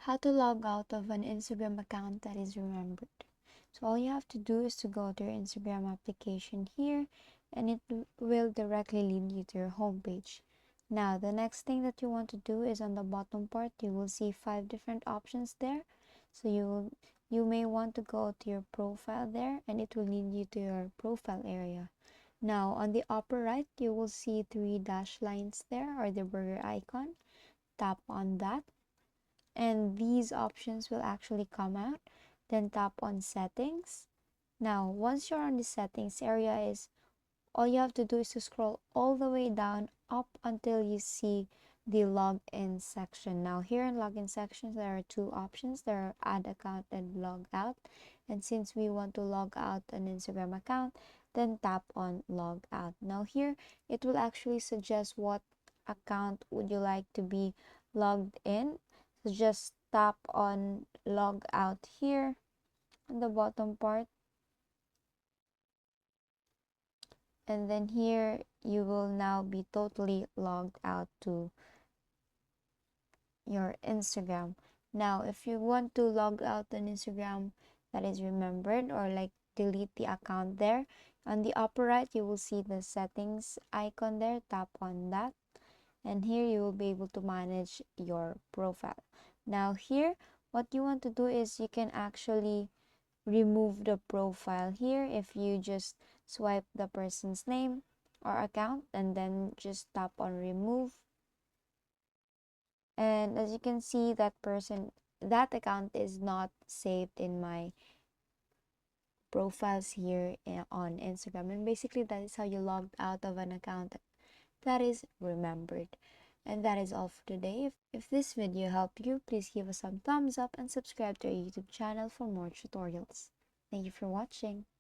How to log out of an Instagram account that is remembered. So all you have to do is to go to your Instagram application here, and it will directly lead you to your homepage. Now the next thing that you want to do is on the bottom part you will see 5 different options there. So you may want to go to your profile there, and it will lead you to your profile area. Now on the upper right you will see 3 dash lines there, or the burger icon. Tap on that, and these options will actually come out. Then tap on settings. Now once you're on the settings area, is all you have to do is to scroll all the way down up until you see the login section. Now here in login sections there are 2 options. There are add account and log out, and since we want to log out an Instagram account, then tap on log out. Now here it will actually suggest what account would you like to be logged in. So just tap on log out here on the bottom part, and then here you will now be totally logged out to your Instagram. Now if you want to log out an Instagram that is remembered, or like delete the account there, on the upper right you will see the settings icon there. Tap on that, and here you will be able to manage your profile. Now here what you want to do is you can actually remove the profile here if you just swipe the person's name or account and then just tap on remove. And as you can see, that account is not saved in my profiles here on Instagram. And basically that is how you logged out of an account that is remembered. And that is all for today. If this video helped you, please give us some thumbs up and subscribe to our YouTube channel for more tutorials. Thank you for watching.